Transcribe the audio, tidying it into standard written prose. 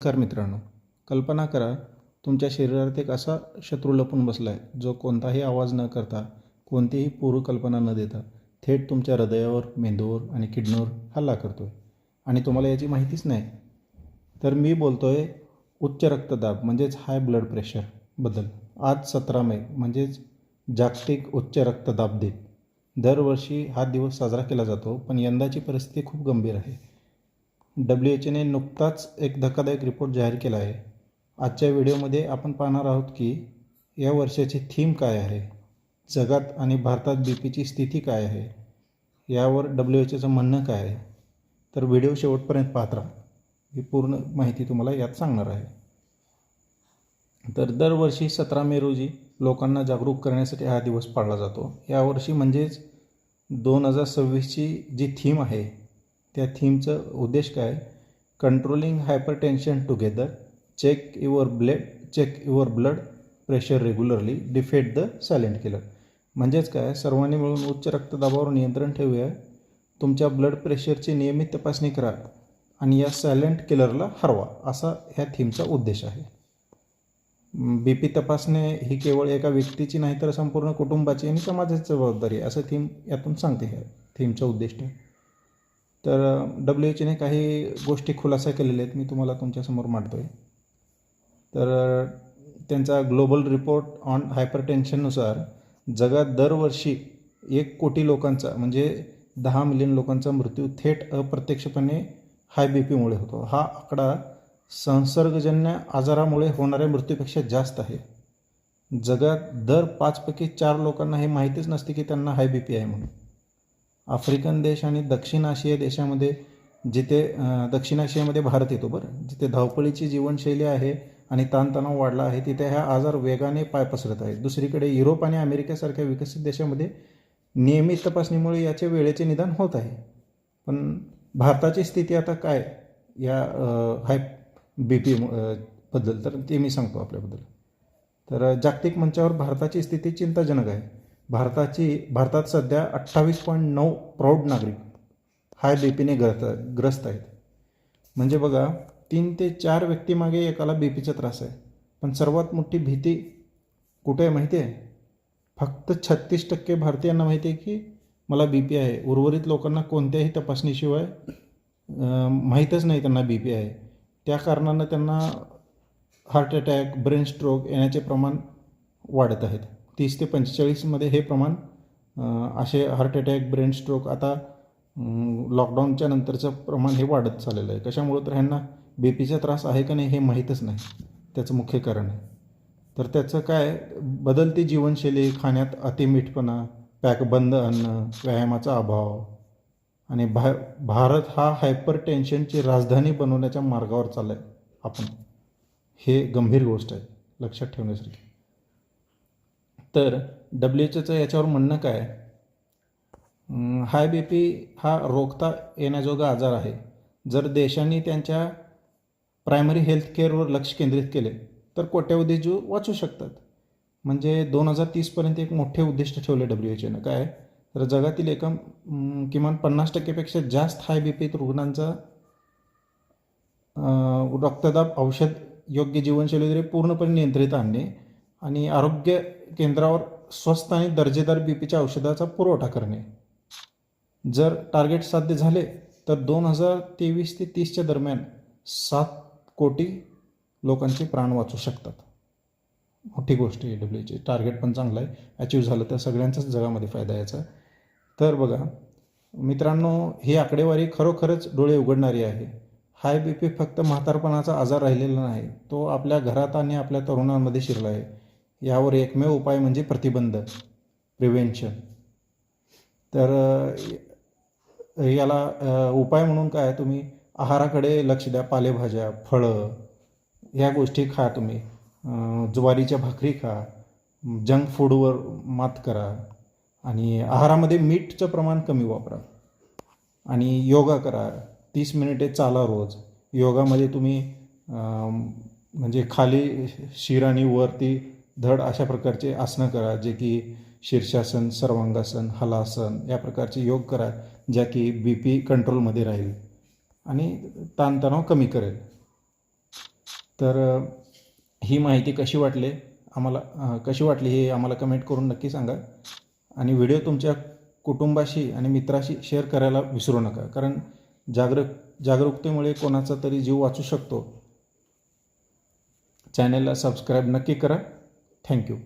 नमस्कार मित्रांनो, कल्पना करा तुमच्या शरीरात एक असा शत्रू लपून बसला आहे जो कोणताही आवाज न करता, कोणतीही पूर्वकल्पना न देता थेट तुमच्या हृदयावर, मेंदूवर आणि किडनीवर हल्ला करतोय आणि तुम्हाला याची माहितीच नाही. तर मी बोलतोय उच्च रक्तदाब म्हणजेच हाय ब्लड प्रेशरबद्दल. आज 17 मे म्हणजेच जागतिक उच्च रक्तदाब दिन. दरवर्षी हा दिवस साजरा केला जातो, पण यंदाची परिस्थिती खूप गंभीर आहे. WHO ने नुकताच एक धक्कादायक रिपोर्ट जाहीर केला आहे. आजच्या व्हिडिओमध्ये आपण पाहणार आहोत की या वर्षाची थीम काय आहे, जगात आणि भारतात बीपीची स्थिती काय आहे, यावर WHOचं म्हणणं काय आहे. तर व्हिडिओ शेवटपर्यंत पाहत राहा, ही पूर्ण माहिती तुम्हाला यात सांगणार आहे. तर दरवर्षी 17 मे रोजी लोकांना जागरूक करण्यासाठी हा दिवस पाळला जातो. यावर्षी म्हणजेच 2026ची जी थीम आहे त्या थीमचं उद्देश काय, controlling hypertension together, check your blood pressure regularly, defeat the silent killer. म्हणजेच काय, सर्वांनी मिळून उच्च रक्तदाबावर नियंत्रण ठेवूया, तुमच्या ब्लड प्रेशरची नियमित तपासणी करा आणि या सायलेंट किलरला हरवा, असा ह्या थीमचा उद्देश आहे. BP तपासणे ही केवळ एका व्यक्तीची नाही तर संपूर्ण कुटुंबाची आणि समाजाची जबाबदारी आहे, असं थीम यातून सांगते. ह्या थीमचं उद्दिष्ट. तर WHOने काही गोष्टी खुलासा केलेल्या आहेत, मी तुम्हाला तुमच्यासमोर मांडतो आहे. तर त्यांचा ग्लोबल रिपोर्ट ऑन हायपरटेन्शननुसार जगात दरवर्षी 1 कोटी लोकांचा म्हणजे 10 मिलियन लोकांचा मृत्यू थेट अप्रत्यक्षपणे हाय BPमुळे होतो. हा आकडा संसर्गजन्य आजारामुळे होणाऱ्या मृत्यूपेक्षा जास्त आहे. जगात दर 5 पैकी 4 लोकांना हे माहितीच नसते की त्यांना हाय BP आहे म्हणून. आफ्रिकन देश आणि दक्षिण आशिया देशामध्ये, दक्षिण आशियामध्ये भारत येतो जिथे धावपळीची जीवनशैली आहे आणि ताणतणाव वाढला आहे, तिथे हा आजार वेगाने पाय पसरत आहे. दुसरीकडे युरोप आणि अमेरिकेसारख्या विकसित देशामध्ये नियमित तपासणीमुळे याचे वेळेचे निदान होत आहे. पण भारताची स्थिती आता काय या हाय BP बद्दल, तर ते मी सांगतो आपल्याबद्दल. तर जागतिक मंचावर भारताची स्थिती चिंताजनक आहे. भारतात सध्या 28.9 प्रौढ नागरिक हाय BPने ग्रस्त आहेत. म्हणजे बघा, 3 ते 4 व्यक्तीमागे एकाला BPचा त्रास आहे. पण सर्वात मोठी भीती कुठे आहे माहिती आहे? फक्त 36% भारतीयांना माहिती आहे की मला BP आहे. उर्वरित लोकांना कोणत्याही तपासणीशिवाय माहीतच नाही त्यांना BP आहे. त्या कारणानं त्यांना हार्ट अटॅक, ब्रेन स्ट्रोक येण्याचे प्रमाण वाढत आहेत. 30 ते 45मध्ये हे प्रमाण असे हार्ट अटॅक, ब्रेन स्ट्रोक आता लॉकडाऊनच्या नंतरचं प्रमाण हे वाढत चाललेलं आहे. कशामुळं तर ह्यांना BPचा त्रास आहे का नाही हे माहीतच नाही, त्याचं मुख्य कारण आहे. तर त्याचं काय, बदलती जीवनशैली, खाण्यात अतिमीठपणा, पॅकबंद अन्न, व्यायामाचा अभाव आणि भारत हा हायपर टेन्शनची राजधानी बनवण्याच्या मार्गावर चालला आहे आपण. हे गंभीर गोष्ट आहे, लक्षात ठेवण्यासारखी. तर WHOचं याच्यावर म्हणणं काय, हाय BP हा रोखता येण्याजोगा आजार आहे. जर देशांनी त्यांच्या प्रायमरी हेल्थ केअरवर लक्ष केंद्रित केले तर कोट्यवधी जीव वाचू शकतात. म्हणजे 2030पर्यंत एक मोठे उद्दिष्ट ठेवले WHOनं. काय, तर जगातील किमान 50%पेक्षा जास्त हाय BP रुग्णांचा रक्तदाब औषध योग्य जीवनशैलीद्वारे पूर्णपणे नियंत्रित आणणे आणि आरोग्य केंद्रावर स्वस्त आणि दर्जेदार BPच्या औषधाचा पुरवठा करणे. जर टार्गेट साध्य झाले तर 2023 ते 30च्या दरम्यान 7 कोटी लोकांचे प्राण वाचू शकतात. मोठी गोष्ट आहे. WHO टार्गेट पण चांगलं आहे. अचीव झालं तर सगळ्यांचाच जगामध्ये फायदा याचा. तर बघा मित्रांनो, ही आकडेवारी खरोखरच डोळे उघडणारी आहे. हाय BP फक्त म्हातारपणाचा आजार राहिलेला नाही, तो आपल्या घरात आणि आपल्या तरुणांमध्ये शिरला आहे. यावर एकमेव उपाय म्हणजे प्रतिबंध, प्रिव्हेन्शन. तर याला उपाय म्हणून काय, तुम्ही आहाराकडे लक्ष द्या. पालेभाज्या, फळं ह्या गोष्टी खा. तुम्ही ज्वारीच्या भाकरी खा. जंक फूडवर मात करा आणि आहारामध्ये मीठचं प्रमाण कमी वापरा आणि योगा करा. 30 मिनिटे चाला रोज. योगामध्ये तुम्ही म्हणजे खाली शिर आणि वरती धड अशा प्रकारचे आसनं करा, जे की शीर्षासन, सर्वांगासन, हलासन या प्रकारचे योग करा, ज्या की BP कंट्रोलमध्ये राहील आणि ताणतणाव कमी करेल. तर ही माहिती कशी वाटली हे आम्हाला कमेंट करून नक्की सांगा. आणि व्हिडिओ तुमच्या कुटुंबाशी आणि मित्राशी शेअर करायला विसरू नका, कारण जागरूकतेमुळे कोणाचा तरी जीव वाचू शकतो. चॅनलला सबस्क्राईब नक्की करा. थँक्यू.